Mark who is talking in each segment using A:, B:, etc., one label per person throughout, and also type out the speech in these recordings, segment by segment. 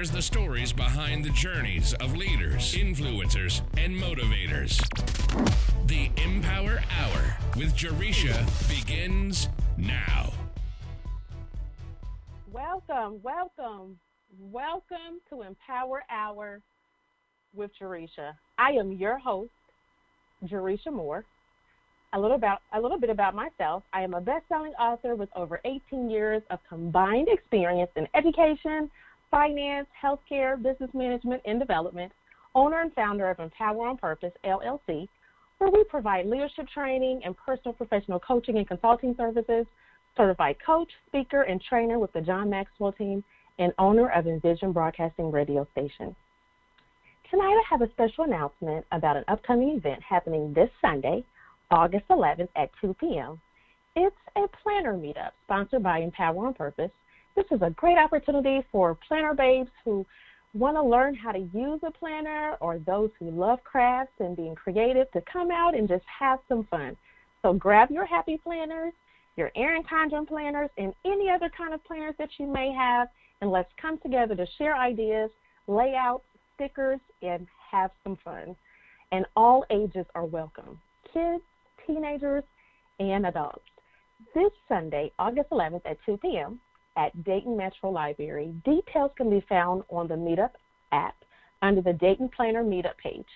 A: shares the stories behind the journeys of leaders, influencers, and motivators. The Empower Hour with Jaresha begins now.
B: Welcome to Empower Hour with Jaresha. I am your host, Jaresha Moore. A little bit about myself. I am a best-selling author with over 18 years of combined experience in education, finance, healthcare, business management, and development, owner and founder of Empower on Purpose, LLC, where we provide leadership training and personal professional coaching and consulting services, certified coach, speaker, and trainer with the John Maxwell team, and owner of Envisioned Broadcasting radio station. Tonight I have a special announcement about an upcoming event happening this Sunday, August 11th at 2 p.m. It's a planner meetup sponsored by Empower on Purpose. This is a great opportunity for planner babes who want to learn how to use a planner, or those who love crafts and being creative, to come out and just have some fun. So grab your happy planners, your Erin Condren planners, and any other kind of planners that you may have, and let's come together to share ideas, layouts, stickers, and have some fun. And all ages are welcome, kids, teenagers, and adults. This Sunday, August 11th at 2 p.m. at Dayton Metro Library. Details can be found on the Meetup app under the Dayton Planner Meetup page.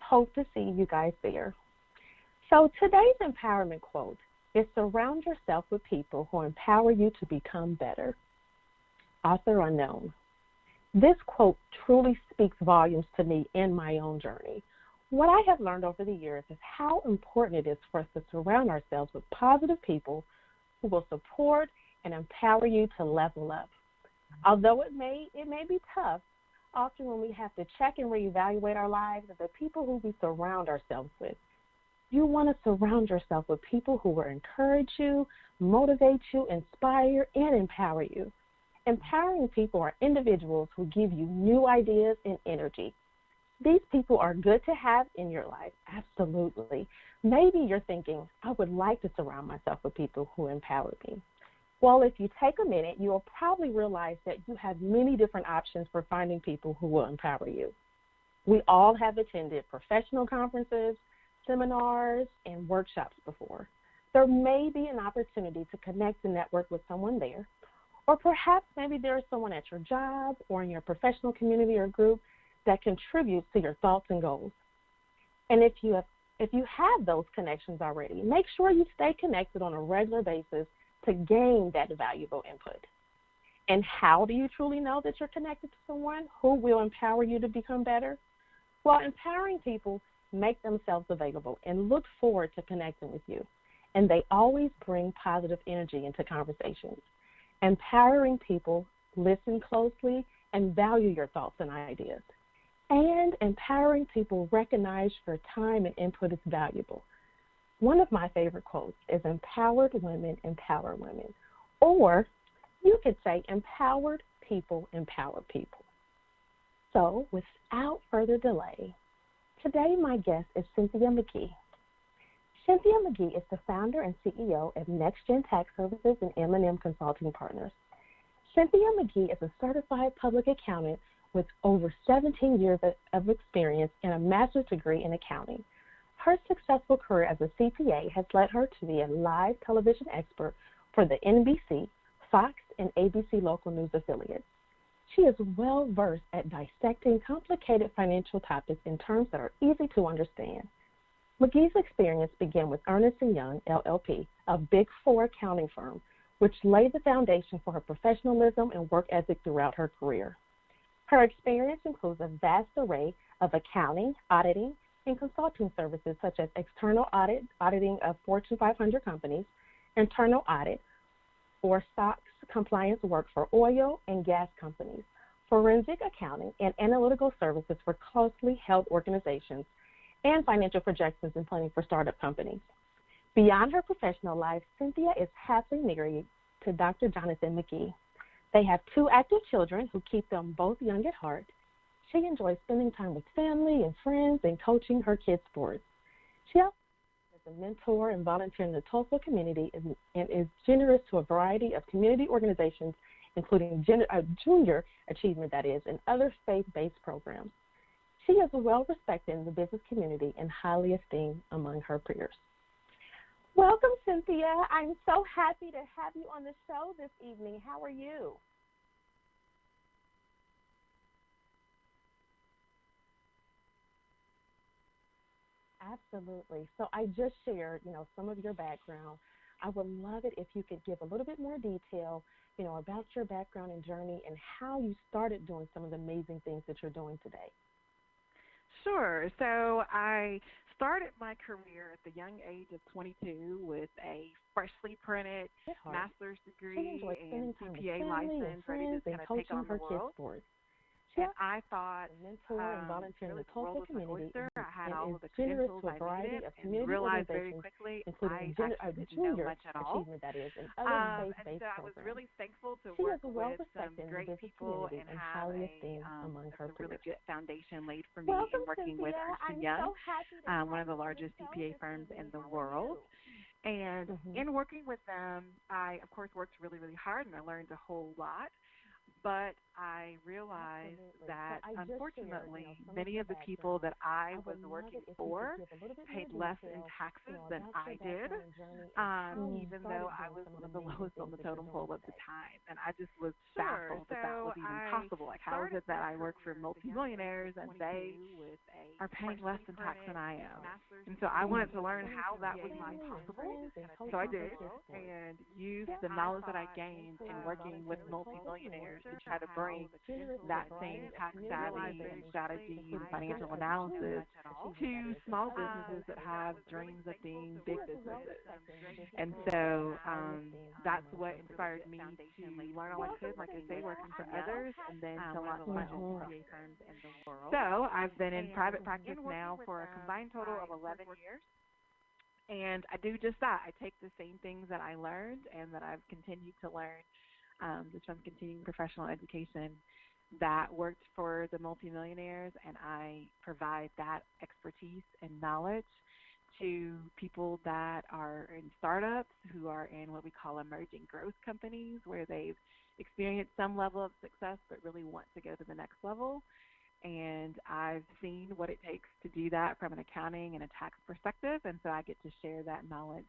B: Hope to see you guys there. So today's empowerment quote is: surround yourself with people who empower you to become better. Author unknown. This quote truly speaks volumes to me in my own journey. What I have learned over the years is how important it is for us to surround ourselves with positive people who will support and empower you to level up. Although it may be tough, often when we have to check and reevaluate our lives, the people who we surround ourselves with. You want to surround yourself with people who will encourage you, motivate you, inspire, and empower you. Empowering people are individuals who give you new ideas and energy. These people are good to have in your life, absolutely. Maybe you're thinking, I would like to surround myself with people who empower me. Well, if you take a minute, you will probably realize that you have many different options for finding people who will empower you. We all have attended professional conferences, seminars, and workshops before. There may be an opportunity to connect and network with someone there, or perhaps maybe there is someone at your job or in your professional community or group that contributes to your thoughts and goals. And if you have those connections already, make sure you stay connected on a regular basis to gain that valuable input. And how do you truly know that you're connected to someone who will empower you to become better? Well, empowering people make themselves available and look forward to connecting with you. And they always bring positive energy into conversations. Empowering people listen closely and value your thoughts and ideas. And empowering people recognize your time and input is valuable. One of my favorite quotes is: empowered women empower women. Or you could say empowered people empower people. So without further delay, today my guest is Cynthia McGee. Cynthia McGee is the founder and CEO of Next Gen Tax Services and M&M Consulting Partners. Cynthia McGee is a certified public accountant with over 17 years of experience and a master's degree in accounting. Her successful career as a CPA has led her to be a live television expert for the NBC, Fox, and ABC local news affiliates. She is well-versed at dissecting complicated financial topics in terms that are easy to understand. McGee's experience began with Ernst & Young, LLP, a Big Four accounting firm, which laid the foundation for her professionalism and work ethic throughout her career. Her experience includes a vast array of accounting, auditing, and consulting services such as external auditing of Fortune 500 companies, internal audit, or SOX compliance work for oil and gas companies, forensic accounting, and analytical services for closely held organizations, and financial projections and planning for startup companies. Beyond her professional life, Cynthia is happily married to Dr. Jonathan McGee. They have 2 active children who keep them both young at heart. She enjoys spending time with family and friends and coaching her kids' sports. She also is a mentor and volunteer in the Tulsa community and is generous to a variety of community organizations including junior achievement, that is, and other faith-based programs. She is well respected in the business community and highly esteemed among her peers. Welcome, Cynthia. I'm so happy to have you on the show this evening. How are you? Absolutely. So I just shared, some of your background. I would love it if you could give a little bit more detail, about your background and journey and how you started doing some of the amazing things that you're doing today.
C: Sure. So I started my career at the young age of 22 with a freshly printed master's degree and CPA license, ready to kind of take on the world. And I thought
B: mentor and volunteer in the Tulsa community
C: I had all of the
B: generous
C: credentials
B: to a
C: I
B: variety
C: needed
B: of
C: and
B: community
C: realized very
B: organizations,
C: quickly
B: including
C: I didn't know much at all.
B: That is, and other
C: And so I was really thankful to
B: she
C: work
B: is well
C: with some
B: respected in
C: great
B: the business
C: people
B: community
C: and
B: and
C: have
B: highly esteemed among her
C: a really
B: peers.
C: good foundation laid for me
B: Welcome,
C: in working
B: Cynthia.
C: with Ernst &
B: I'm
C: Young,
B: so happy to
C: one of the
B: have you on
C: largest
B: show
C: CPA
B: this
C: firms in
B: evening.
C: the
B: How are
C: world.
B: you?
C: And in working with them, I, of course, worked really, really hard, and I learned a whole lot. But I realized that, unfortunately, many of the people that I was working for paid less in taxes than I did, even though I was one of the lowest on the totem pole at the time. And I just was baffled that that was even possible. Like, how is it that I work for multimillionaires and they are paying less in tax than I am? And so I wanted to learn how that was even possible. So I did, and used the knowledge that I gained in working with multimillionaires to try to bring that same tax savvy and strategy and financial analysis to small businesses that have dreams of being big businesses. And so that's what inspired me to learn all I could, like I say, working for others, and then to launch my own CPA firms in the world. So I've been in private practice now for a combined total of 11 years. And I do just that. I take the same things that I learned and that I've continued to learn just from continuing professional education that worked for the multimillionaires, and I provide that expertise and knowledge to people that are in startups, who are in what we call emerging growth companies, where they've experienced some level of success but really want to go to the next level. And I've seen what it takes to do that from an accounting and a tax perspective, and so I get to share that knowledge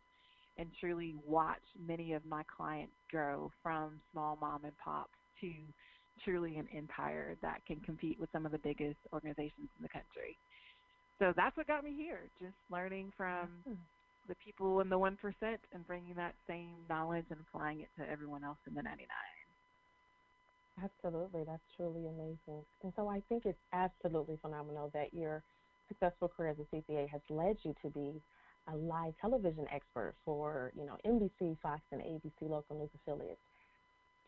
C: and truly watch many of my clients grow from small mom and pops to truly an empire that can compete with some of the biggest organizations in the country. So that's what got me here, just learning from the people in the 1% and bringing that same knowledge and applying it to everyone else in the 99.
B: Absolutely. That's truly amazing. And so I think it's absolutely phenomenal that your successful career as a CPA has led you to be a live television expert for, NBC, Fox, and ABC local news affiliates.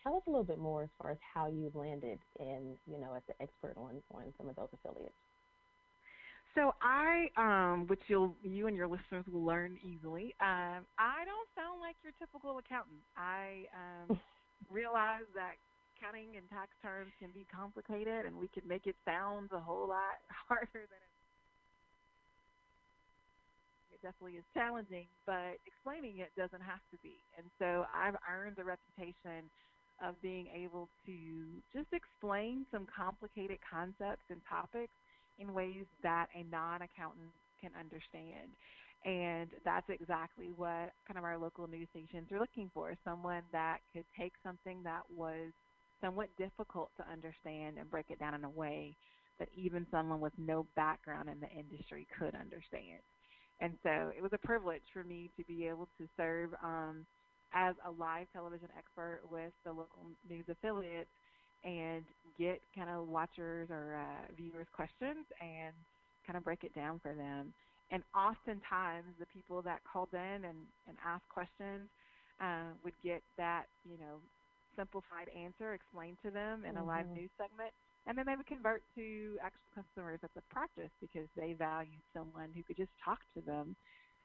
B: Tell us a little bit more as far as how you landed in, as the expert on some of those affiliates.
C: So I, which you and your listeners will learn easily, I don't sound like your typical accountant. I realize that accounting and tax terms can be complicated, and we can make it sound a whole lot harder than it definitely is challenging, but explaining it doesn't have to be. And so I've earned the reputation of being able to just explain some complicated concepts and topics in ways that a non-accountant can understand. And that's exactly what kind of our local news stations are looking for, someone that could take something that was somewhat difficult to understand and break it down in a way that even someone with no background in the industry could understand. And so it was a privilege for me to be able to serve as a live television expert with the local news affiliates and get kind of watchers or viewers' questions and kind of break it down for them. And oftentimes the people that called in and asked questions would get that, simplified answer explained to them in a live news segment, and then they would convert to actual customers at the practice because they valued someone who could just talk to them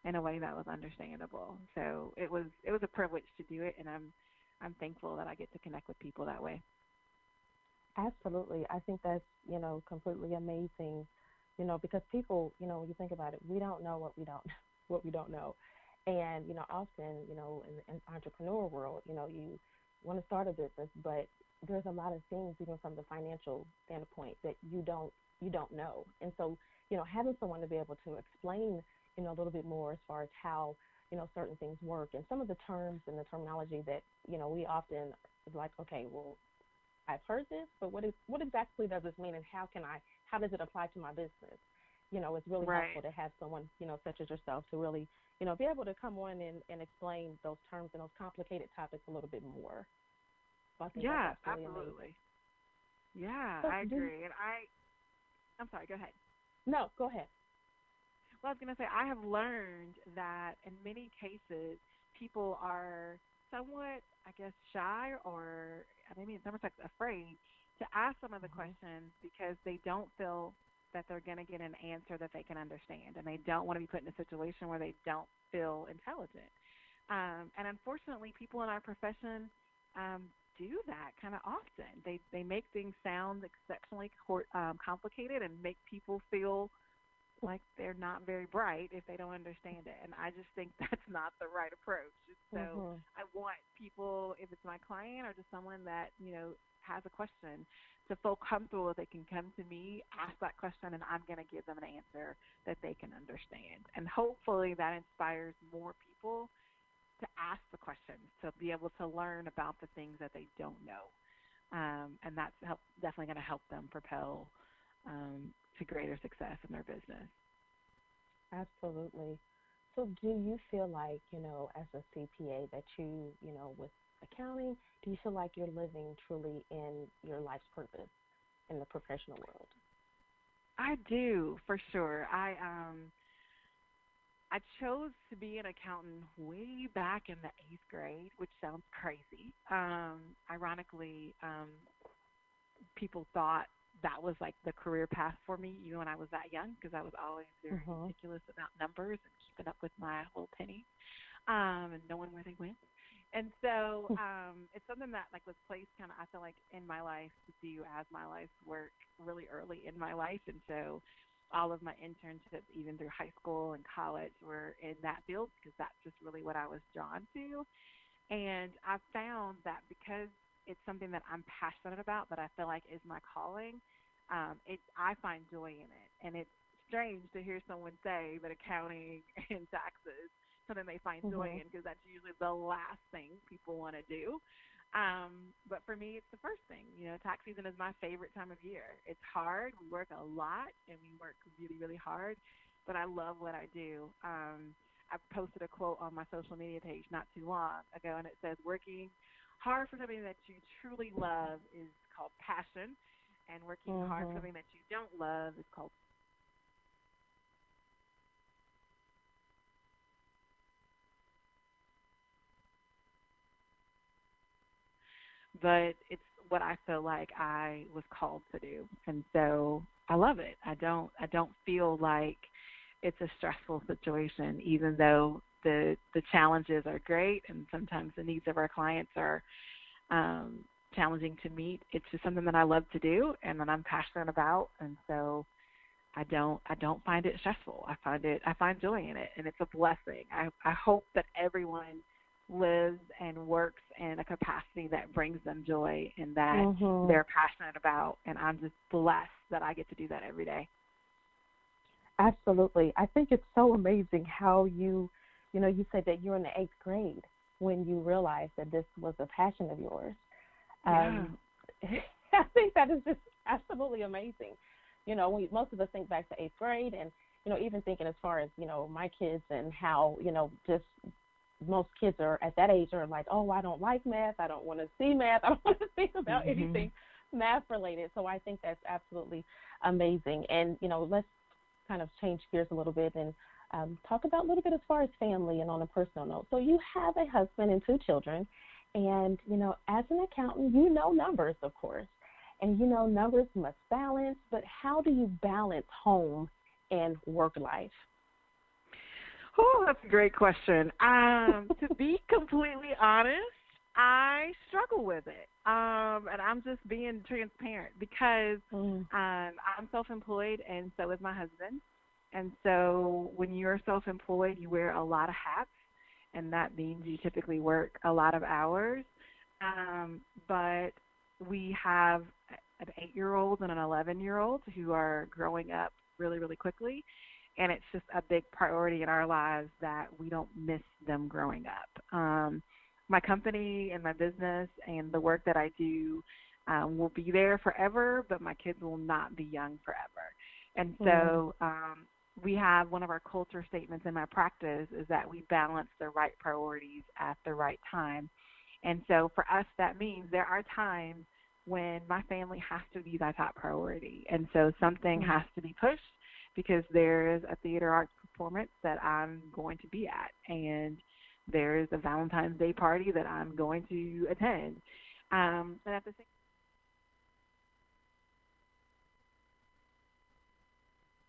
C: in a way that was understandable. So it was a privilege to do it, and I'm thankful that I get to connect with people that way.
B: Absolutely. I think that's, completely amazing, because people, when you think about it, we don't know what we don't know. And, often, in the entrepreneur world, you want to start a business, but there's a lot of things, even from the financial standpoint, that you don't know. And so, having someone to be able to explain, a little bit more as far as how, certain things work and some of the terms and the terminology that, we often is like, okay, well, I've heard this, but what exactly does this mean, and how does it apply to my business? It's really helpful to have someone, such as yourself, to really, be able to come on and explain those terms and those complicated topics a little bit more. So I think that's
C: absolutely.
B: Amazing.
C: Yeah,
B: So
C: I agree. And I'm sorry, go ahead.
B: No, go ahead.
C: Well, I was going to say, I have learned that in many cases, people are somewhat, I guess, shy, or maybe in some respects afraid to ask some of the questions because they don't feel that they're going to get an answer that they can understand, and they don't want to be put in a situation where they don't feel intelligent. And unfortunately, people in our profession do that kind of often. They make things sound exceptionally complicated and make people feel like they're not very bright if they don't understand it. And I just think that's not the right approach. So I want people, if it's my client or just someone that, has a question, to feel comfortable that they can come to me, ask that question, and I'm going to give them an answer that they can understand. And hopefully that inspires more people to ask the questions, to be able to learn about the things that they don't know. And that's definitely going to help them propel to greater success in their business.
B: Absolutely. So do you feel like, as a CPA that you, with accounting, do you feel like you're living truly in your life's purpose in the professional world?
C: I do, for sure. I chose to be an accountant way back in the 8th grade, which sounds crazy. Ironically, people thought that was like the career path for me even when I was that young, because I was always very meticulous about numbers and keeping up with my little pennies and knowing where they went. And so it's something that was placed kind of, I feel like, in my life to do as my life's work really early in my life. And so all of my internships, even through high school and college, were in that field because that's just really what I was drawn to. And I've found that because it's something that I'm passionate about, that I feel like is my calling, I find joy in it. And it's strange to hear someone say that accounting and taxes something they find joy in, because that's usually the last thing people want to do. But for me, it's the first thing. Tax season is my favorite time of year. It's hard. We work a lot, and we work really, really hard, but I love what I do. I posted a quote on my social media page not too long ago, and it says, working hard for something that you truly love is called passion, and working hard for something that you don't love is called. But it's what I feel like I was called to do, and so I love it. I don't feel like it's a stressful situation, even though the challenges are great, and sometimes the needs of our clients are challenging to meet. It's just something that I love to do and that I'm passionate about, and so I don't find it stressful. I find joy in it, and it's a blessing. I hope that everyone lives and works in a capacity that brings them joy and that they're passionate about, and I'm just blessed that I get to do that every day.
B: Absolutely. I think it's so amazing how you said that you're in the 8th grade when you realized that this was a passion of yours.
C: Yeah.
B: I think that is just absolutely amazing. Most of us think back to 8th grade, and, even thinking as far as, my kids and how, just most kids are at that age are like, oh, I don't like math. I don't want to see math. I don't want to think about anything math related. So I think that's absolutely amazing. And, let's kind of change gears a little bit and talk about a little bit as far as family and on a personal note. So you have a husband and 2 children, and, as an accountant, numbers, of course, and, numbers must balance, but how do you balance home and work life?
C: Oh, that's a great question. To be completely honest, I struggle with it. And I'm just being transparent because I'm self-employed, and so is my husband. And so when you're self-employed, you wear a lot of hats, and that means you typically work a lot of hours. But we have an 8-year-old and an 11-year-old who are growing up really, really quickly. And it's just a big priority in our lives that we don't miss them growing up. My company and my business and the work that I do will be there forever, but my kids will not be young forever. And so we have one of our culture statements in my practice is that we balance the right priorities at the right time. And so for us, that means there are times when my family has to be my top priority. And so something has to be pushed because there's a theater arts performance that I'm going to be at, and there's a Valentine's Day party that I'm going to attend. And at the same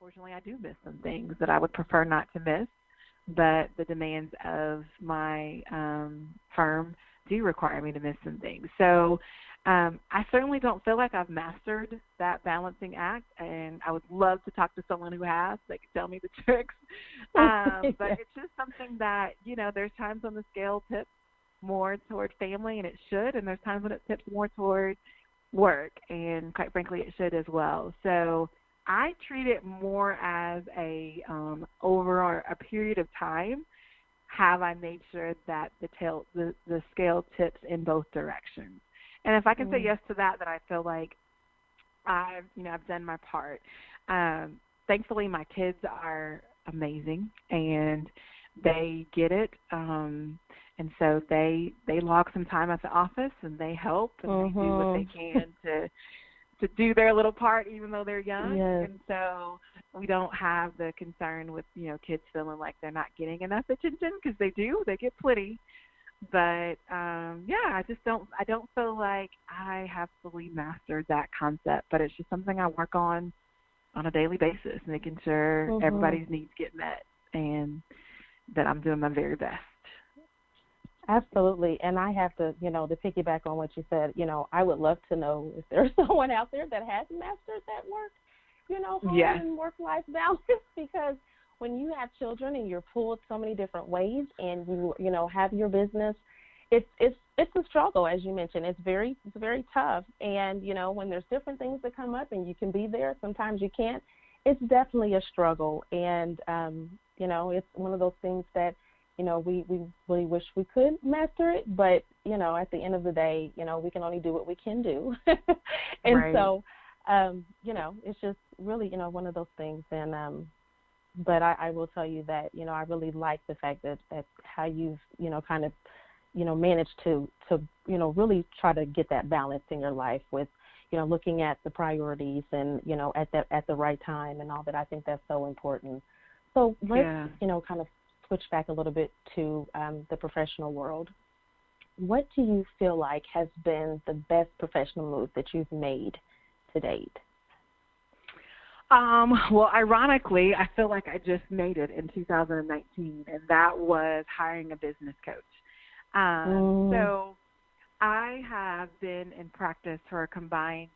C: Unfortunately, I do miss some things that I would prefer not to miss, but the demands of my firm do require me to miss some things. So I certainly don't feel like I've mastered that balancing act, and I would love to talk to someone who has. They can tell me the tricks. But it's just something that, there's times when the scale tips more toward family, and it should, and there's times when it tips more toward work, and quite frankly, it should as well. So I treat it more as over a period of time, have I made sure that the scale tips in both directions. And if I can say yes to that, then I feel like I've done my part. Thankfully, my kids are amazing, and they get it. And so they log some time at the office, and they help, and they do what they can to do their little part, even though they're young. Yes. And so we don't have the concern with, kids feeling like they're not getting enough attention, because they do. They get plenty. But, I don't feel like I have fully mastered that concept, but it's just something I work on a daily basis, making sure everybody's needs get met and that I'm doing my very best.
B: Absolutely. And I have to, to piggyback on what you said, I would love to know if there's someone out there that has mastered that home and work-life balance, because when you have children and you're pulled so many different ways and you have your business, it's a struggle, as you mentioned. It's very tough. And, when there's different things that come up and you can be there, sometimes you can't, it's definitely a struggle. And, it's one of those things that, we really wish we could master it, but, at the end of the day, we can only do what we can do. And right. So, it's just really, one of those things. And, but I will tell you that, I really like the fact that how you've, kind of, managed to, really try to get that balance in your life with, looking at the priorities and, at the right time and all that. I think that's so important. So let's, kind of switch back a little bit to the professional world. What do you feel like has been the best professional move that you've made to date?
C: Well, ironically, I feel like I just made it in 2019, and that was hiring a business coach. So I have been in practice for a combined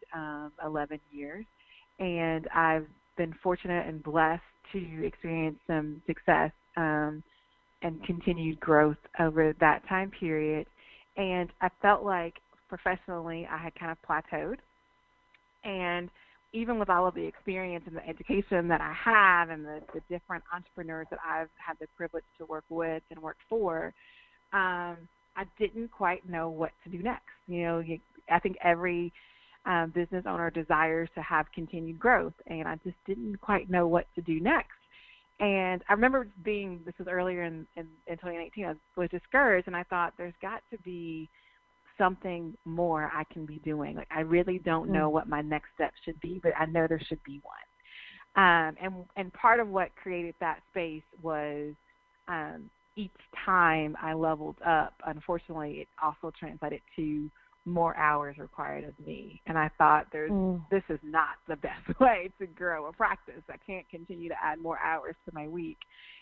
C: 11 years, and I've been fortunate and blessed to experience some success and continued growth over that time period. And I felt like professionally I had kind of plateaued. And even with all of the experience and the education that I have and the different entrepreneurs that I've had the privilege to work with and work for, I didn't quite know what to do next. I think every business owner desires to have continued growth, and I just didn't quite know what to do next. And I remember this was earlier in 2018, I was discouraged, and I thought there's got to be something more I can be doing. Like, I really don't know what my next step should be, but I know there should be one. And part of what created that space was each time I leveled up, unfortunately, it also translated to more hours required of me. And I thought this is not the best way to grow a practice. I can't continue to add more hours to my week.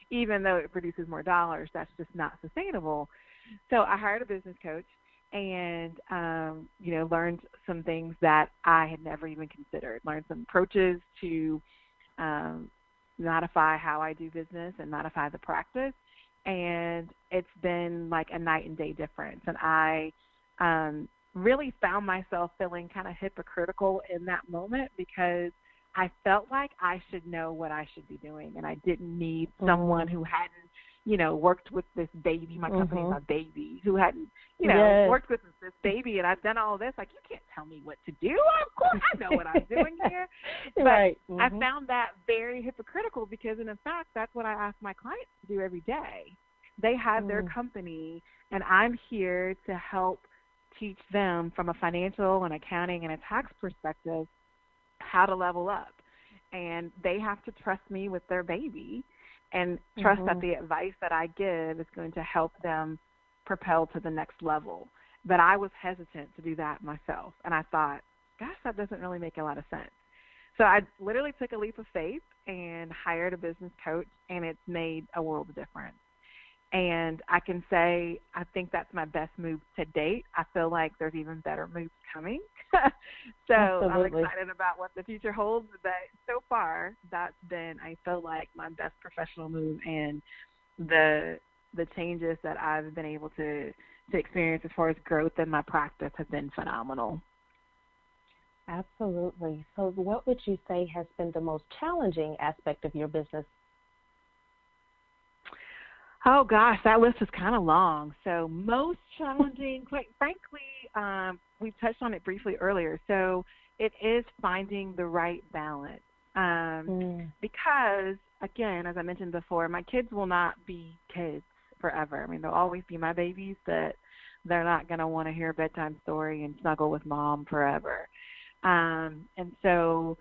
C: Even though it produces more dollars, that's just not sustainable. So I hired a business coach and, learned some things that I had never even considered. Learned some approaches to modify how I do business and modify the practice. And it's been like a night and day difference. And I really found myself feeling kind of hypocritical in that moment because I felt like I should know what I should be doing, and I didn't need someone who hadn't, worked with this baby. My company's my baby, who hadn't, worked with this baby, and I've done all this. Like, you can't tell me what to do. Of course, I know what I'm doing here. But
B: right.
C: I found that very hypocritical because, in fact, that's what I ask my clients to do every day. They have their company, and I'm here to help teach them from a financial and accounting and a tax perspective how to level up. And they have to trust me with their baby and trust that the advice that I give is going to help them propel to the next level. But I was hesitant to do that myself. And I thought, gosh, that doesn't really make a lot of sense. So I literally took a leap of faith and hired a business coach, and it's made a world of difference. And I can say I think that's my best move to date. I feel like there's even better moves coming. So
B: Absolutely.
C: I'm excited about what the future holds. But so far, that's been, I feel like, my best professional move. And the changes that I've been able to experience as far as growth in my practice have been phenomenal.
B: Absolutely. So what would you say has been the most challenging aspect of your business?
C: Oh, gosh, that list is kind of long. So most challenging, quite frankly, we've touched on it briefly earlier. So it is finding the right balance because, again, as I mentioned before, my kids will not be kids forever. I mean, they'll always be my babies, but they're not going to want to hear a bedtime story and snuggle with mom forever. And so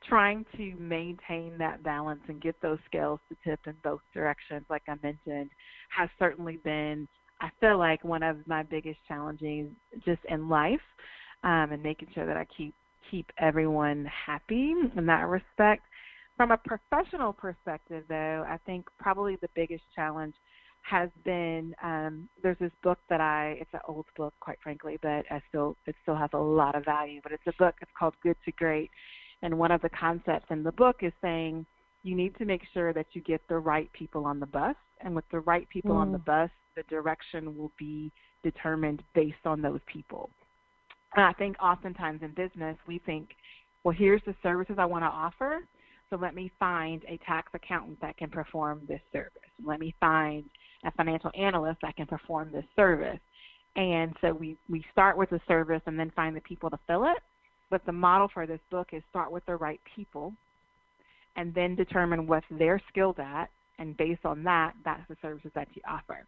C: trying to maintain that balance and get those scales to tip in both directions, like I mentioned, has certainly been, I feel like, one of my biggest challenges just in life, and making sure that I keep everyone happy in that respect. From a professional perspective, though, I think probably the biggest challenge has been, there's this book that it's an old book, quite frankly, but it still has a lot of value, but it's a book, it's called Good to Great. And one of the concepts in the book is saying you need to make sure that you get the right people on the bus. And with the right people on the bus, the direction will be determined based on those people. And I think oftentimes in business, we think, well, here's the services I want to offer, so let me find a tax accountant that can perform this service. Let me find a financial analyst that can perform this service. And so we start with the service and then find the people to fill it. But the model for this book is start with the right people and then determine what they're skilled at. And based on that, that's the services that you offer.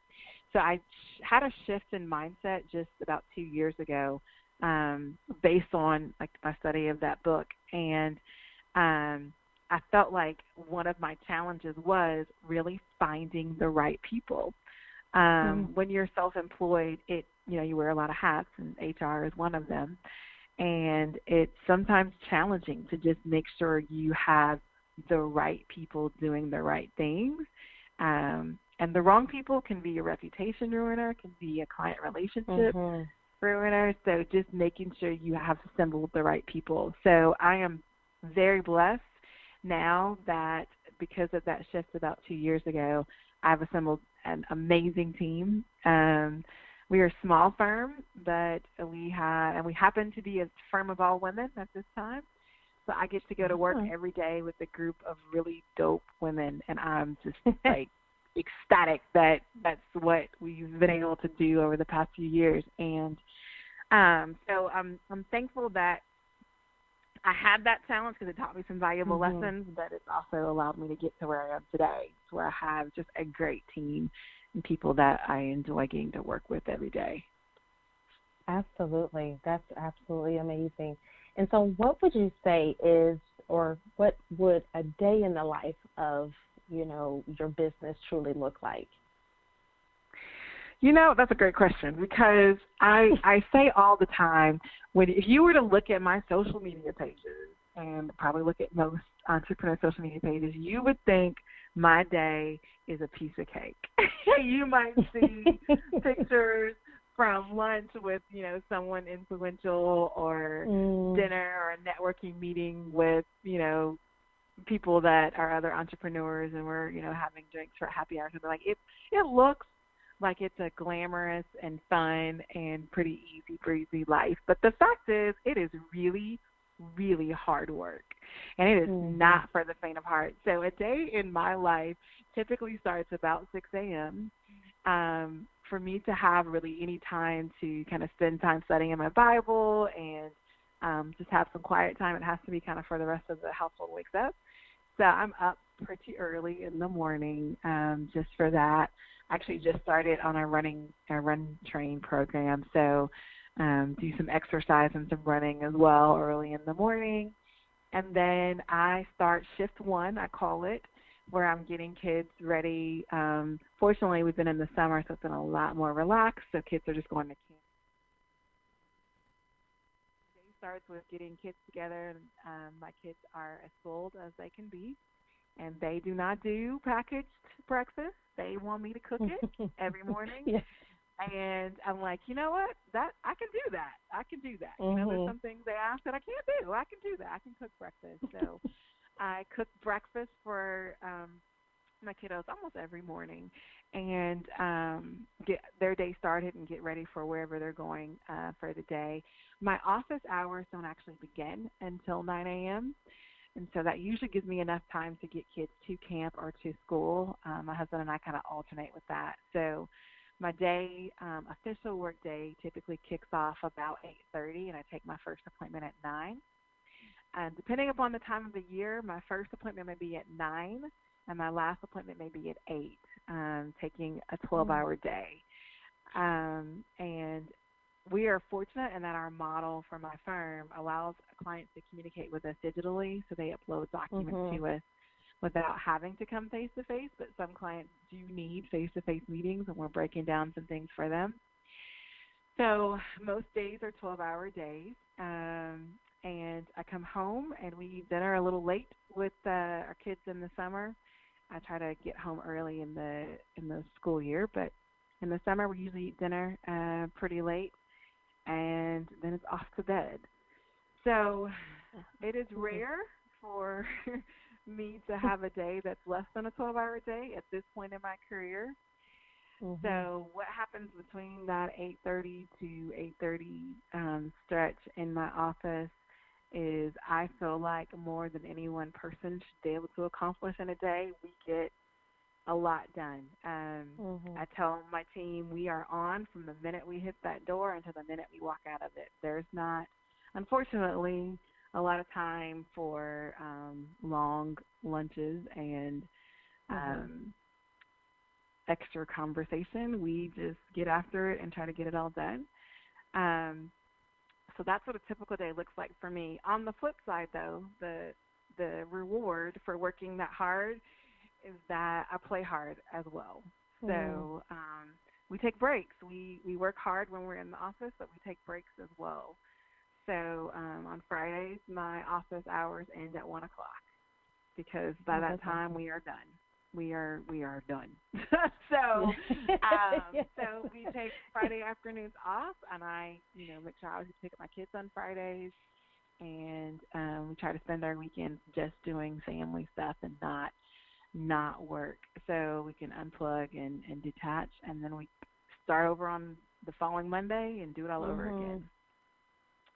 C: So I had a shift in mindset just about 2 years ago based on like my study of that book. And I felt like one of my challenges was really finding the right people. When you're self-employed, you wear a lot of hats, and HR is one of them. And it's sometimes challenging to just make sure you have the right people doing the right things. And the wrong people can be a reputation ruiner, can be a client relationship ruiner. So just making sure you have assembled the right people. So I am very blessed now that because of that shift about 2 years ago, I've assembled an amazing team. We are a small firm, but we happen to be a firm of all women at this time. So I get to go to work every day with a group of really dope women, and I'm just like ecstatic that that's what we've been able to do over the past few years. And so I'm thankful that I had that challenge because it taught me some valuable lessons, but it's also allowed me to get to where I am today, to where I have just a great team and people that I enjoy getting to work with every day.
B: Absolutely. That's absolutely amazing. And so what would you say is, or what would a day in the life of, your business truly look like?
C: That's a great question because I say all the time, if you were to look at my social media pages and probably look at most entrepreneur social media pages, you would think my day is a piece of cake. You might see pictures from lunch with, someone influential or dinner or a networking meeting with, people that are other entrepreneurs and we're, having drinks for happy hours. And like it looks like it's a glamorous and fun and pretty easy breezy life. But the fact is, it is really, really hard work, and it is not for the faint of heart. So a day in my life typically starts about 6 a.m. For me to have really any time to kind of spend time studying my Bible and just have some quiet time, it has to be kind of for the rest of the household wakes up. So I'm up pretty early in the morning just for that. Actually just started on a run train program, so do some exercise and some running as well early in the morning. And then I start shift 1, I call it, where I'm getting kids ready. Fortunately, we've been in the summer, so it's been a lot more relaxed, so kids are just going to camp. The day starts with getting kids together. My kids are as spoiled as they can be, and they do not do packaged breakfast. They want me to cook it every morning. Yes. And I'm like, you know what? That I can do that. I can do that. You know, there's some things they ask that I can't do. I can do that. I can cook breakfast. So I cook breakfast for my kiddos almost every morning and get their day started and get ready for wherever they're going for the day. My office hours don't actually begin until 9 a.m., and so that usually gives me enough time to get kids to camp or to school. My husband and I kind of alternate with that. So my day, official work day, typically kicks off about 8:30, and I take my first appointment at 9. And depending upon the time of the year, my first appointment may be at 9, and my last appointment may be at 8, taking a 12-hour day. And we are fortunate in that our model for my firm allows clients to communicate with us digitally, so they upload documents to us without having to come face-to-face, but some clients do need face-to-face meetings, and we're breaking down some things for them. So most days are 12-hour days, and I come home, and we eat dinner a little late with our kids in the summer. I try to get home early in the school year, but in the summer we usually eat dinner pretty late, and then it's off to bed. So it is rare for me to have a day that's less than a 12-hour day at this point in my career. So what happens between that 8:30 to 8:30 stretch in my office is I feel like more than any one person should be able to accomplish in a day. We get a lot done. I tell my team we are on from the minute we hit that door until the minute we walk out of it. There's not, unfortunately, a lot of time for long lunches and extra conversation. We just get after it and try to get it all done. So that's what a typical day looks like for me. On the flip side, though, the reward for working that hard is that I play hard as well. So we take breaks. We work hard when we're in the office, but we take breaks as well. So on Fridays, my office hours end at 1 o'clock because by that time we are done. We are done. So so we take Friday afternoons off, and I make sure I always pick up my kids on Fridays, and we try to spend our weekends just doing family stuff and not work, so we can unplug and detach, and then we start over on the following Monday and do it all over again.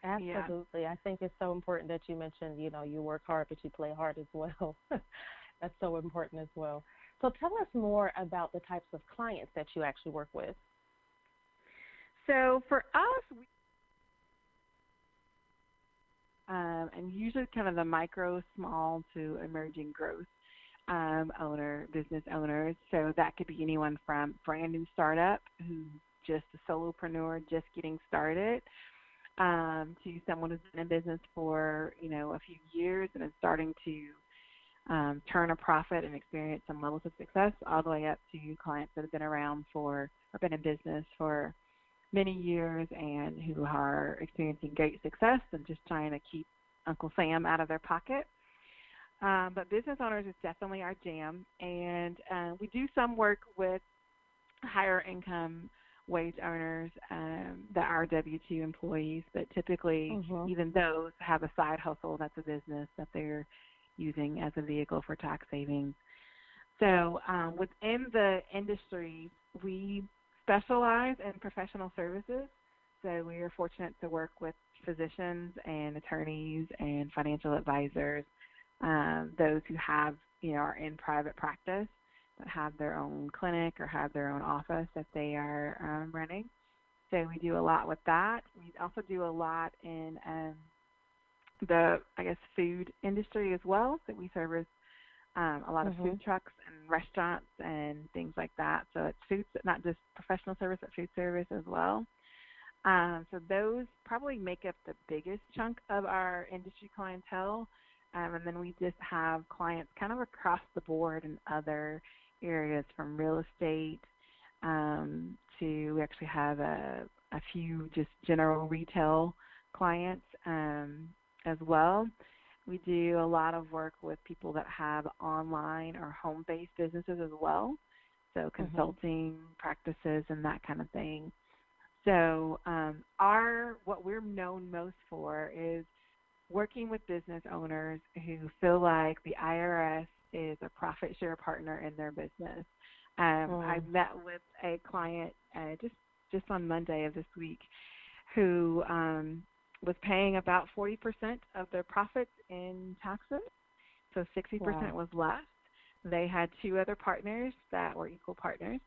B: Absolutely. Yeah. I think it's so important that you mentioned, you work hard, but you play hard as well. That's so important as well. So tell us more about the types of clients that you actually work with.
C: So for us, and usually kind of the micro, small to emerging growth business owners. So that could be anyone from brand new startup who's just a solopreneur just getting started, to someone who's been in business for, a few years and is starting to turn a profit and experience some levels of success, all the way up to clients that have been around or been in business for many years and who are experiencing great success and just trying to keep Uncle Sam out of their pocket. But business owners is definitely our jam, and we do some work with higher income wage earners that are W-2 employees, but typically even those have a side hustle that's a business that they're using as a vehicle for tax savings. So within the industry, we specialize in professional services. So we are fortunate to work with physicians and attorneys and financial advisors, those who have, are in private practice that have their own clinic or have their own office that they are running. So we do a lot with that. We also do a lot in the, food industry as well. So we service a lot of food trucks and restaurants and things like that. So it's food, not just professional service, but food service as well. So those probably make up the biggest chunk of our industry clientele. And then we just have clients kind of across the board in other areas, from real estate to, we actually have a few just general retail clients as well. We do a lot of work with people that have online or home-based businesses as well, so consulting practices and that kind of thing. So what we're known most for is working with business owners who feel like the IRS is a profit share partner in their business. I met with a client just on Monday of this week who was paying about 40% of their profits in taxes, so 60% was left. They had two other partners that were equal partners.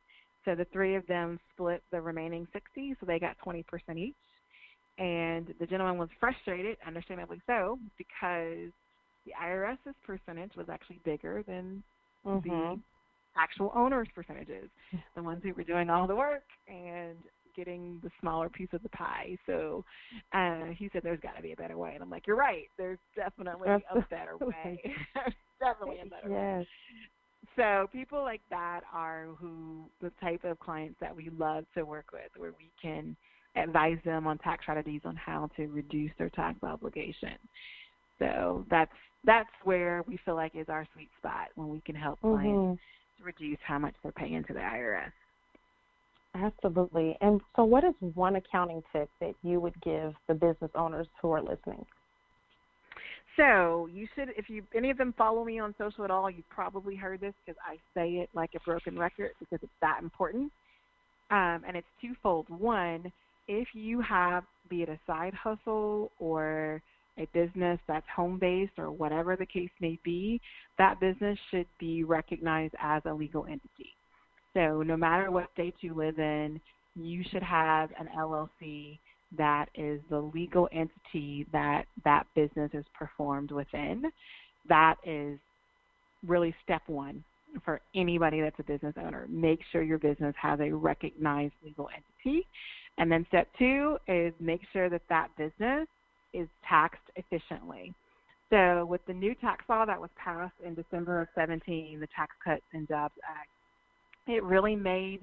C: So the three of them split the remaining 60, so they got 20% each. And the gentleman was frustrated, understandably so, because the IRS's percentage was actually bigger than the actual owner's percentages, the ones who were doing all the work and getting the smaller piece of the pie. So he said, there's got to be a better way. And I'm like, you're right. There's definitely a better way. There's definitely a better way. So people like that are the type of clients that we love to work with, where we can advise them on tax strategies on how to reduce their tax obligation. So that's where we feel like is our sweet spot, when we can help clients reduce how much they're paying to the IRS.
B: Absolutely. And so what is one accounting tip that you would give the business owners who are listening?
C: So you should, if any of them follow me on social at all, you've probably heard this, because I say it like a broken record because it's that important. And it's twofold. One, if you have, be it a side hustle or a business that's home-based or whatever the case may be, that business should be recognized as a legal entity. So no matter what state you live in, you should have an LLC that is the legal entity that business is performed within. That is really step one for anybody that's a business owner. Make sure your business has a recognized legal entity. And then step two is make sure that business is taxed efficiently. So with the new tax law that was passed in December of 2017, the Tax Cuts and Jobs Act, it really made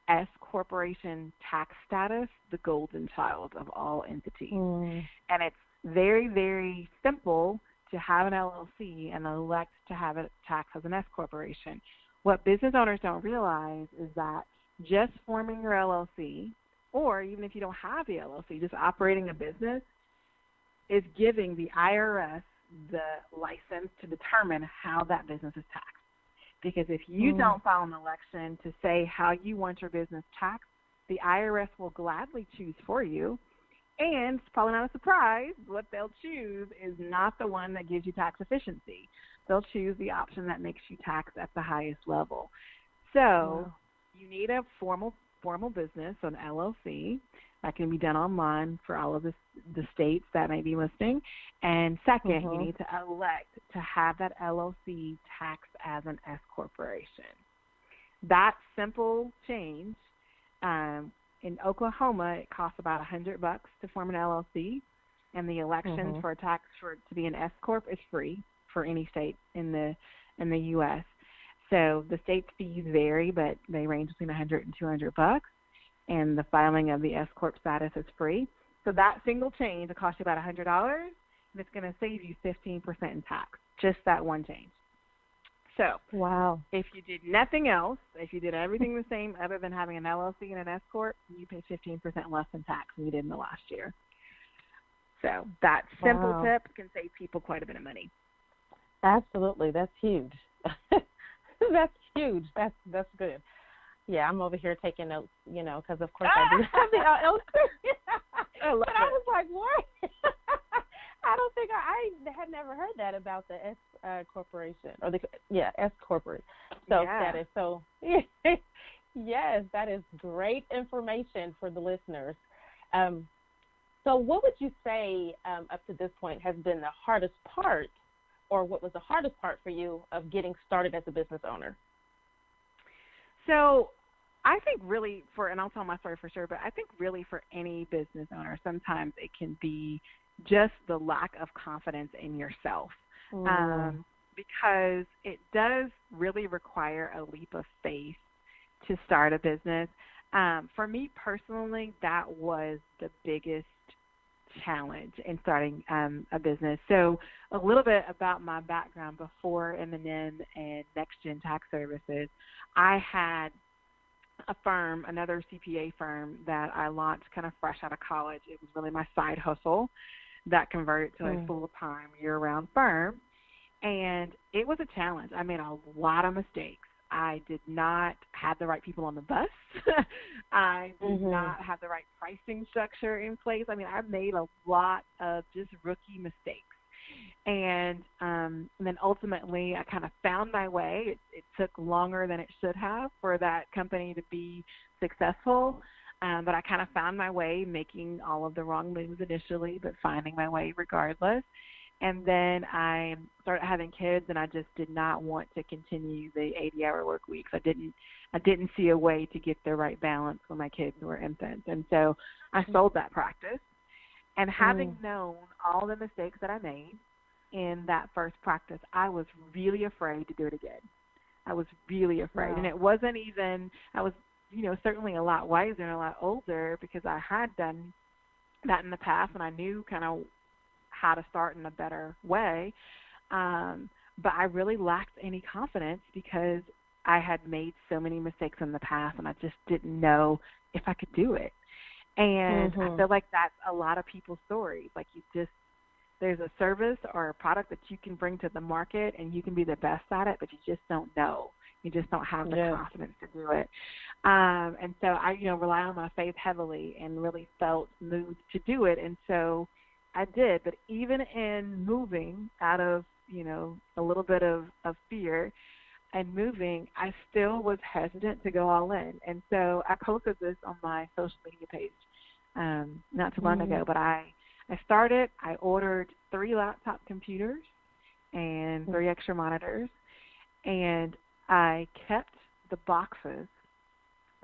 C: S corporation tax status the golden child of all entities. And it's very, very simple to have an LLC and elect to have it taxed as an S corporation. What business owners don't realize is that just forming your LLC, or even if you don't have the LLC, just operating a business, is giving the IRS the license to determine how that business is taxed. Because if you don't file an election to say how you want your business taxed, the IRS will gladly choose for you. And it's probably not a surprise, what they'll choose is not the one that gives you tax efficiency. They'll choose the option that makes you taxed at the highest level. So you need a formal business, an LLC, that can be done online for all of the states that may be listening. And second, you need to elect to have that LLC taxed as an S corporation. That simple change, in Oklahoma, it costs about $100 to form an LLC, and the election for it to be an S corp is free for any state in the U.S. So the state fees vary, but they range between $100 and $200. And the filing of the S corp status is free. So that single change will cost you about $100, and it's going to save you 15% in tax, just that one change. So if you did nothing else, if you did everything the same other than having an LLC and an S corp, you pay 15% less in tax than you did in the last year. So that simple tip can save people quite a bit of money.
B: Absolutely. That's huge. That's huge. That's good. I'm over here taking notes, because of course I do have the LLC.
C: I love
B: but I was like, what? I don't think I had never heard that about the S corporation or the S corporate. So that is so. Yes, that is great information for the listeners. So what would you say up to this point has been the hardest part, or what was the hardest part for you of getting started as a business owner?
C: So I think really and I'll tell my story for sure, but I think really for any business owner, sometimes it can be just the lack of confidence in yourself, because it does really require a leap of faith to start a business. For me personally, that was the biggest challenge in starting a business. So a little bit about my background before M&M and Next Gen Tax Services. I had a firm, another CPA firm that I launched kind of fresh out of college. It was really my side hustle that converted to a full-time year-round firm. And it was a challenge. I made a lot of mistakes. I did not have the right people on the bus. I did not have the right pricing structure in place. I mean, I made a lot of just rookie mistakes. And then ultimately I kind of found my way. It took longer than it should have for that company to be successful. But I kind of found my way, making all of the wrong moves initially, but finding my way regardless. And then I started having kids, and I just did not want to continue the 80-hour work weeks. I didn't see a way to get the right balance when my kids were infants. And so I sold that practice. And having known all the mistakes that I made in that first practice, I was really afraid to do it again. I was really afraid. And it wasn't even, I was, certainly a lot wiser and a lot older because I had done that in the past, and I knew kind of how to start in a better way. But I really lacked any confidence because I had made so many mistakes in the past, and I just didn't know if I could do it. And I feel like that's a lot of people's stories. Like there's a service or a product that you can bring to the market, and you can be the best at it, but you just don't know. You just don't have the confidence to do it. And so I, rely on my faith heavily and really felt moved to do it. And so I did. But even in moving out of, a little bit of fear and moving, I still was hesitant to go all in. And so I posted this on my social media page not too long ago, but I ordered 3 laptop computers and 3 extra monitors, and I kept the boxes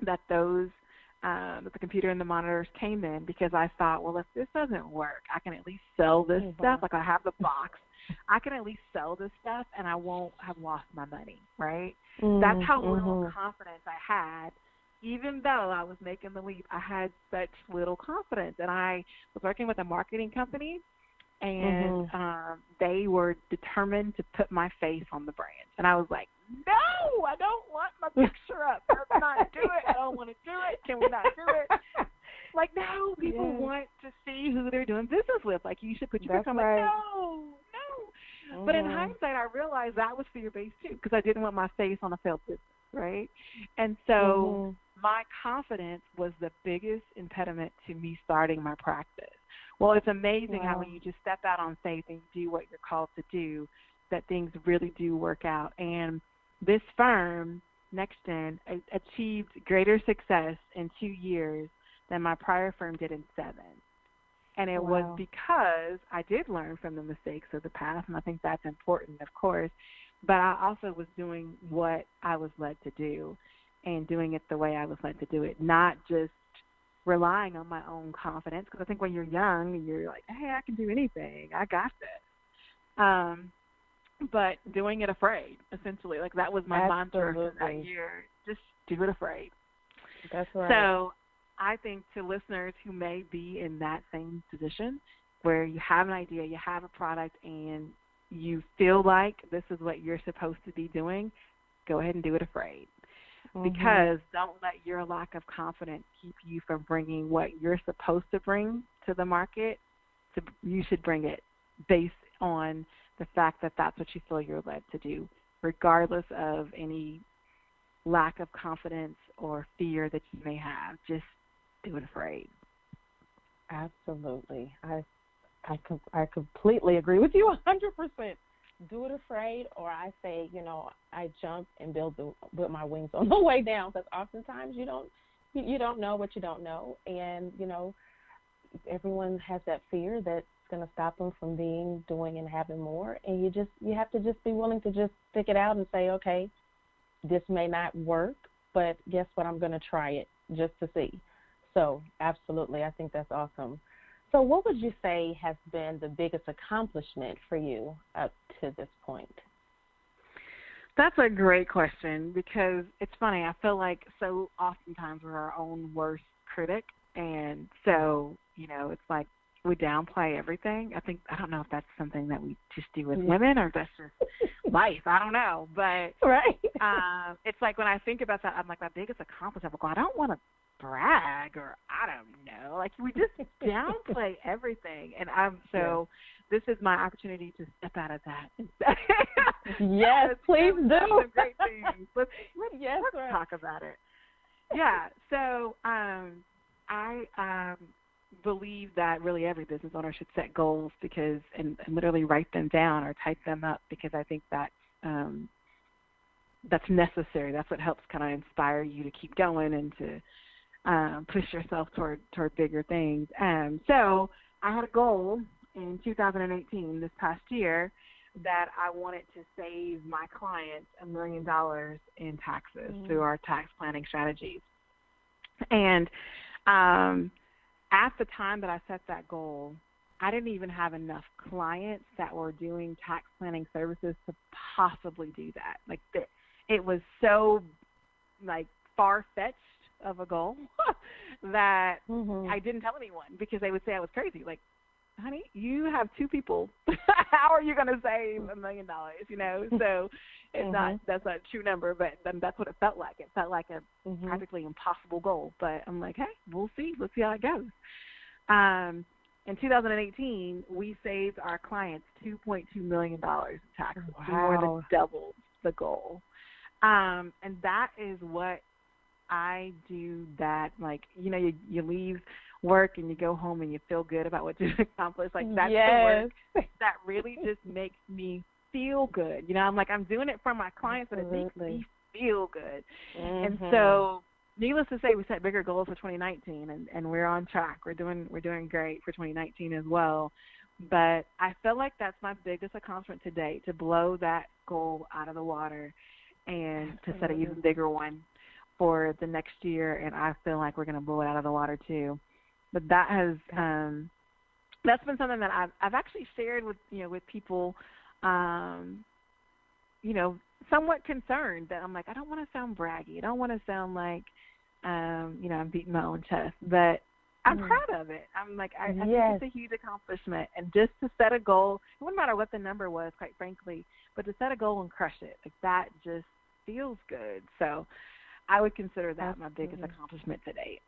C: that those that the computer and the monitors came in, because I thought, well, if this doesn't work, I can at least sell this stuff. Like, I have the box. I can at least sell this stuff, and I won't have lost my money, right? That's how little confidence I had. Even though I was making the leap, I had such little confidence. And I was working with a marketing company, and they were determined to put my face on the brand. And I was like, no, I don't want my picture up. Let's not do it. I don't want to do it. Can we not do it? Like, no, people want to see who they're doing business with. Like, you should put your picture on. I'm like, no. But in hindsight, I realized that was fear-based too, because I didn't want my face on a failed business, right? And so my confidence was the biggest impediment to me starting my practice. Well, it's amazing how when you just step out on faith and do what you're called to do, that things really do work out. And this firm, NextGen, achieved greater success in 2 years than my prior firm did in 7. And it was because I did learn from the mistakes of the past, and I think that's important, of course, but I also was doing what I was led to do and doing it the way I was led to do it, not just relying on my own confidence, because I think when you're young, you're like, hey, I can do anything. I got this. But doing it afraid, essentially. Like, that was my mantra for that year. Just do it afraid.
B: That's right.
C: So I think to listeners who may be in that same position, where you have an idea, you have a product, and you feel like this is what you're supposed to be doing, go ahead and do it afraid. Because don't let your lack of confidence keep you from bringing what you're supposed to bring to the market. You should bring it based on the fact that that's what you feel you're led to do, regardless of any lack of confidence or fear that you may have. Just do it afraid.
B: Absolutely. I completely agree with you 100%. Do it afraid, or I say, I jump and build my wings on the way down, because oftentimes you don't know what you don't know, and everyone has that fear that's going to stop them from doing and having more, and you have to just be willing to just stick it out and say, okay, this may not work, but guess what? I'm going to try it just to see. So absolutely, I think that's awesome. So what would you say has been the biggest accomplishment for you up to this point?
C: That's a great question, because it's funny. I feel like so oftentimes we're our own worst critic. And so, it's like we downplay everything. I don't know if that's something that we just do with women, or that's just life. I don't know. But
B: right.
C: It's like when I think about that, I'm like, my biggest accomplishment, I don't want to brag, or I don't know. Like, we just downplay everything. And this is my opportunity to step out of that.
B: Yes, please do.
C: Some great things. Let's talk about it. Yeah. So I believe that really every business owner should set goals, and literally write them down or type them up, because I think that's necessary. That's what helps kind of inspire you to keep going and to push yourself toward bigger things. So I had a goal in 2018, this past year, that I wanted to save my clients $1 million in taxes through our tax planning strategies. And at the time that I set that goal, I didn't even have enough clients that were doing tax planning services to possibly do that. Like, it was so far-fetched of a goal that I didn't tell anyone, because they would say I was crazy. Like, honey, you have 2 people. How are you going to save $1 million? So that's not a true number, but that's what it felt like. It felt like a practically impossible goal. But I'm like, hey, we'll see. Let's see how it goes. In 2018, we saved our clients $2.2 million in taxes.
B: Wow.
C: We more than doubled the goal. And that is what I do. That, you leave work and you go home and you feel good about what you've accomplished. Like, that's the work that really just makes me feel good. I'm like, I'm doing it for my clients, but it makes me feel good. And so, needless to say, we set bigger goals for 2019, and we're on track. We're doing great for 2019 as well. But I feel like that's my biggest accomplishment to date, to blow that goal out of the water and to set an even bigger one for the next year. And I feel like we're going to blow it out of the water too. But that has that's been something that I've actually shared with people, somewhat concerned, that I'm like, I don't want to sound braggy. I don't want to sound like I'm beating my own chest, but I'm proud of it. I'm like, I think it's a huge accomplishment. And just to set a goal, it wouldn't matter what the number was, quite frankly, but to set a goal and crush it, like, that just feels good. So I would consider that my biggest accomplishment to date.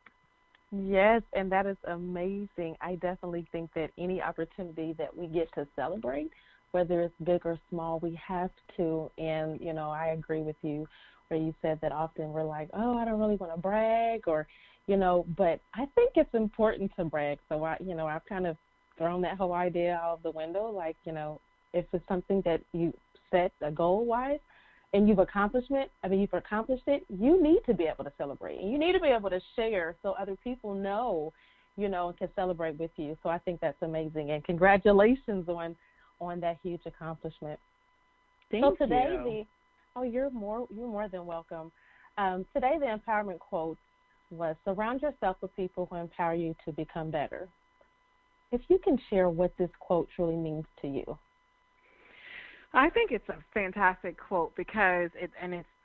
B: Yes, and that is amazing. I definitely think that any opportunity that we get to celebrate, whether it's big or small, we have to. And, I agree with you where you said that often we're like, oh, I don't really want to brag, or, but I think it's important to brag. So, I've kind of thrown that whole idea out of the window. Like, if it's something that you set a goal-wise, and you've accomplished it, you need to be able to celebrate. And you need to be able to share so other people know, and can celebrate with you. So I think that's amazing. And congratulations on that huge accomplishment.
C: Thank you.
B: You're more than welcome. Today the empowerment quote was, surround yourself with people who empower you to become better. If you can share what this quote truly means to you.
C: I think it's a fantastic quote, because it's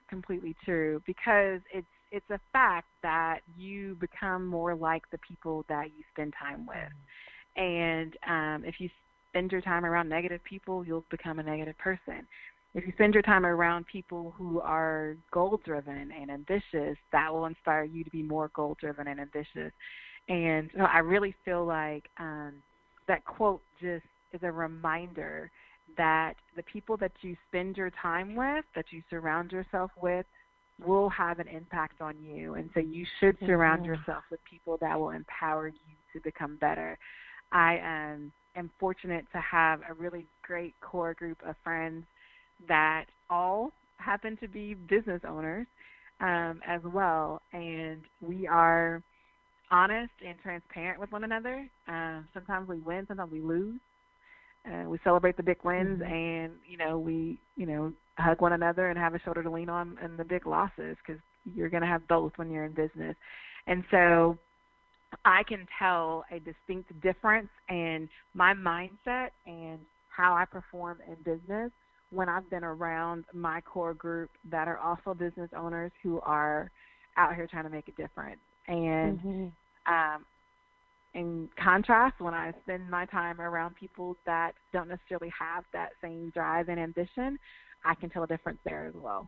C: completely true, because it's a fact that you become more like the people that you spend time with. And if you spend your time around negative people, you'll become a negative person. If you spend your time around people who are goal-driven and ambitious, that will inspire you to be more goal-driven and ambitious. And I really feel like that quote just is a reminder that the people that you spend your time with, that you surround yourself with, will have an impact on you. And so you should surround yourself with people that will empower you to become better. I am fortunate to have a really great core group of friends that all happen to be business owners as well. And we are honest and transparent with one another. Sometimes we win, sometimes we lose. We celebrate the big wins, and we hug one another and have a shoulder to lean on in the big losses, because you're going to have both when you're in business. And so I can tell a distinct difference in my mindset and how I perform in business when I've been around my core group that are also business owners who are out here trying to make a difference. And in contrast, when I spend my time around people that don't necessarily have that same drive and ambition, I can tell a difference there as well.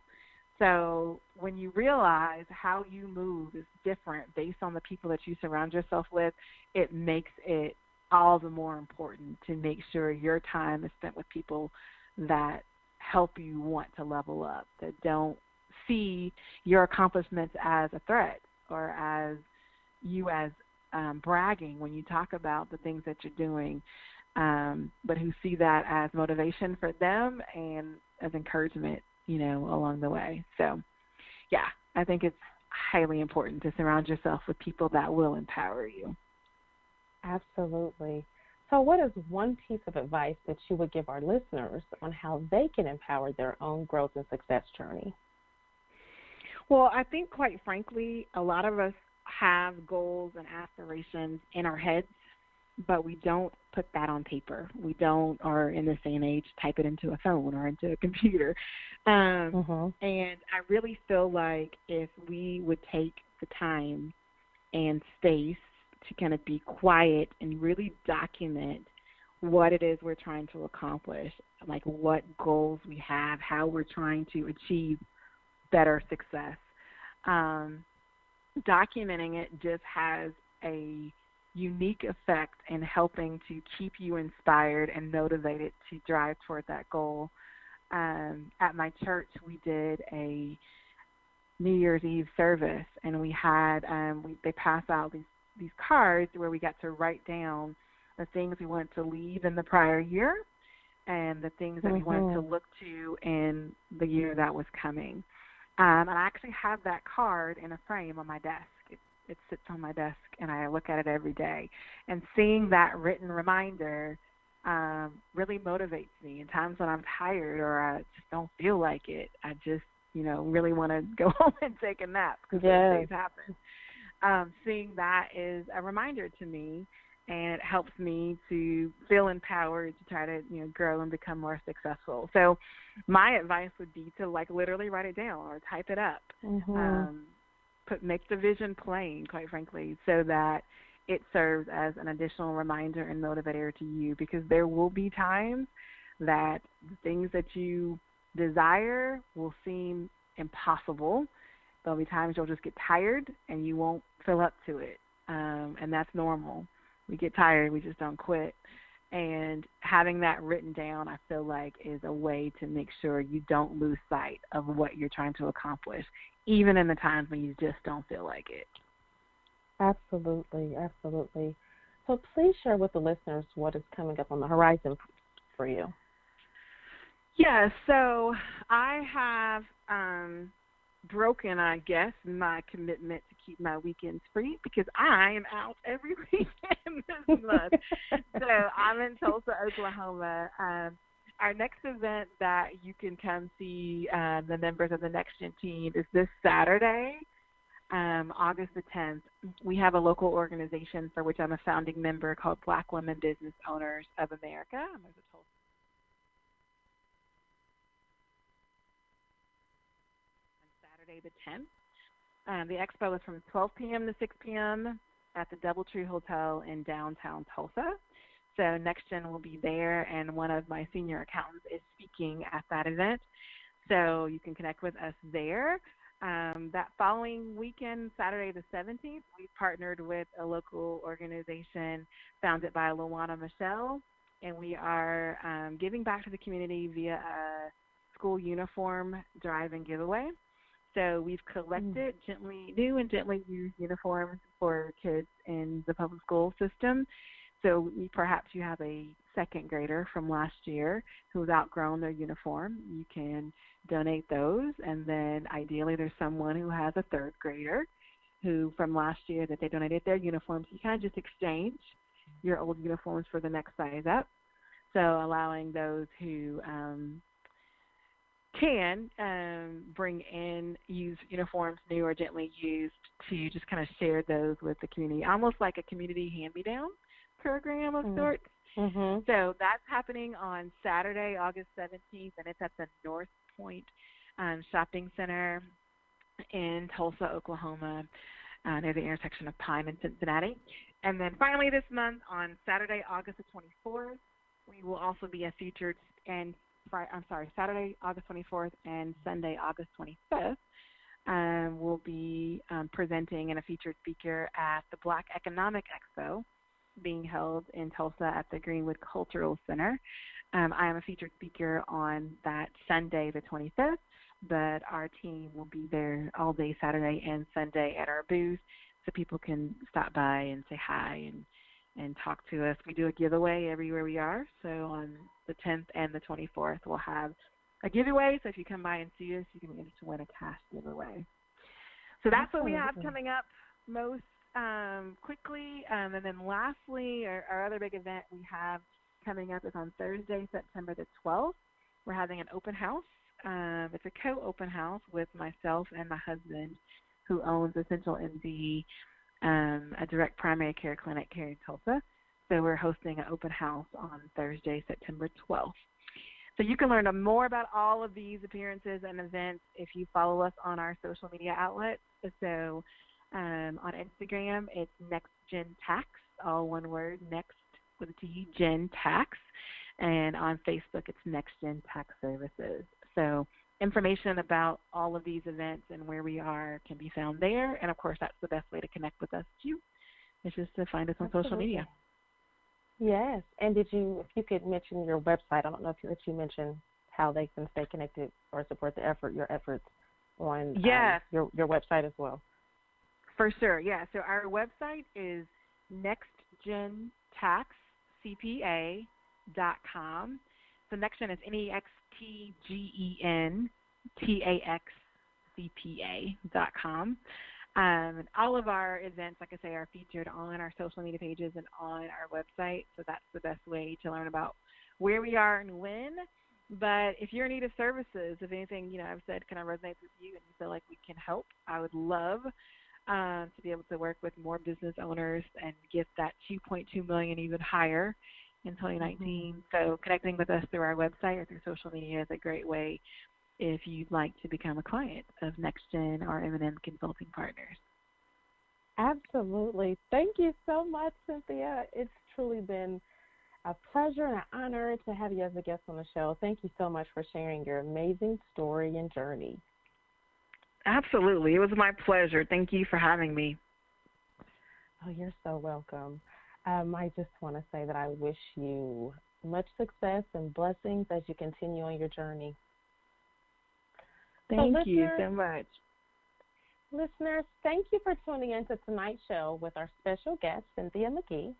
C: So when you realize how you move is different based on the people that you surround yourself with, it makes it all the more important to make sure your time is spent with people that help you want to level up, that don't see your accomplishments as a threat or as you as bragging when you talk about the things that you're doing, but who see that as motivation for them and as encouragement, along the way. So, yeah, I think it's highly important to surround yourself with people that will empower you.
B: Absolutely. So what is one piece of advice that you would give our listeners on how they can empower their own growth and success journey?
C: Well, I think, quite frankly, a lot of us have goals and aspirations in our heads, but we don't put that on paper. We don't, or in this day and age, type it into a phone or into a computer. And I really feel like if we would take the time and space to kind of be quiet and really document what it is we're trying to accomplish, like what goals we have, how we're trying to achieve better success. Documenting it just has a unique effect in helping to keep you inspired and motivated to drive toward that goal. At my church, we did a New Year's Eve service, and we had they pass out these cards where we got to write down the things we wanted to leave in the prior year and the things that we wanted to look to in the year that was coming. And I actually have that card in a frame on my desk. It sits on my desk, and I look at it every day. And seeing that written reminder really motivates me. In times when I'm tired or I just don't feel like it, I just, really want to go home and take a nap, because those days happen. Seeing that is a reminder to me, and it helps me to feel empowered to try to, grow and become more successful. So my advice would be to literally write it down or type it up. Make the vision plain, quite frankly, so that it serves as an additional reminder and motivator to you, because there will be times that the things that you desire will seem impossible. There'll be times you'll just get tired and you won't feel up to it, and that's normal. We get tired, we just don't quit. And having that written down, I feel like, is a way to make sure you don't lose sight of what you're trying to accomplish, even in the times when you just don't feel like it.
B: Absolutely, absolutely. So please share with the listeners what is coming up on the horizon for you.
C: Yeah, so I have broken, I guess, my commitment to keep my weekends free, because I am out every weekend this month. So I'm in Tulsa, Oklahoma. Our next event that you can come see the members of the Next Gen team is this Saturday, August the 10th. We have a local organization for which I'm a founding member called Black Women Business Owners of America. There's a Tulsa Saturday the 10th. The expo is from 12 p.m. to 6 p.m. at the DoubleTree Hotel in downtown Tulsa. So NextGen will be there, and one of my senior accountants is speaking at that event. So you can connect with us there. That following weekend, Saturday the 17th, we partnered with a local organization founded by Luana Michelle, and we are giving back to the community via a school uniform drive and giveaway. So we've collected new and gently used uniforms for kids in the public school system. So perhaps you have a second grader from last year who's outgrown their uniform. You can donate those. And then ideally there's someone who has a third grader who from last year that they donated their uniforms. You kind of just exchange your old uniforms for the next size up. So allowing those who can bring in used uniforms, new or gently used, to just kind of share those with the community, almost like a community hand-me-down program of sorts.
B: Mm-hmm.
C: So that's happening on Saturday, August 17th, and it's at the North Point Shopping Center in Tulsa, Oklahoma, near the intersection of Pine and Cincinnati. And then finally this month, on Saturday, August the 24th, we will also be a featured Saturday, August 24th, and Sunday, August 25th, we'll be presenting and a featured speaker at the Black Economic Expo being held in Tulsa at the Greenwood Cultural Center. I am a featured speaker on that Sunday, the 25th, but our team will be there all day Saturday and Sunday at our booth so people can stop by and say hi and talk to us. We do a giveaway everywhere we are. So on the 10th and the 24th, we'll have a giveaway. So if you come by and see us, you can enter to win a cash giveaway. So that's what we have coming up most quickly. And then lastly, our other big event we have coming up is on Thursday, September the 12th. We're having an open house. It's a co-open house with myself and my husband, who owns Essential MD, a direct primary care clinic here in Tulsa. So we're hosting an open house on Thursday, September 12th. So you can learn more about all of these appearances and events if you follow us on our social media outlets. So on Instagram, it's NextGenTax, all one word, Next with a T, Gen Tax. And on Facebook, it's NextGen Tax Services. So information about all of these events and where we are can be found there. And, of course, that's the best way to connect with us, too, is just to find us on social media.
B: Yes. And if you could mention your website, I don't know if you mentioned how they can stay connected or support your efforts on your website as well.
C: For sure, yeah. So our website is nextgentaxcpa.com. So NextGen is NextGentaxcpa.com. And all of our events, like I say, are featured on our social media pages and on our website. So that's the best way to learn about where we are and when. But if you're in need of services, if anything, I've said kind of resonates with you and you feel like we can help, I would love to be able to work with more business owners and get that $2.2 million even higher in 2019. So connecting with us through our website or through social media is a great way if you'd like to become a client of NextGen or M&M Consulting Partners.
B: Absolutely. Thank you so much, Cynthia. It's truly been a pleasure and an honor to have you as a guest on the show. Thank you so much for sharing your amazing story and journey.
C: Absolutely. It was my pleasure. Thank you for having me.
B: Oh, you're so welcome. I just want to say that I wish you much success and blessings as you continue on your journey.
C: Thank you so much.
B: Listeners, thank you for tuning in to tonight's show with our special guest, Cynthia McGee.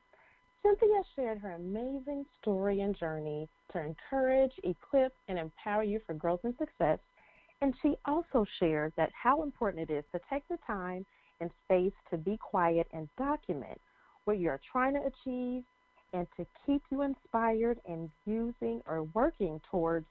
B: Cynthia shared her amazing story and journey to encourage, equip, and empower you for growth and success. And she also shared that how important it is to take the time and space to be quiet and document what you are trying to achieve and to keep you inspired and using or working towards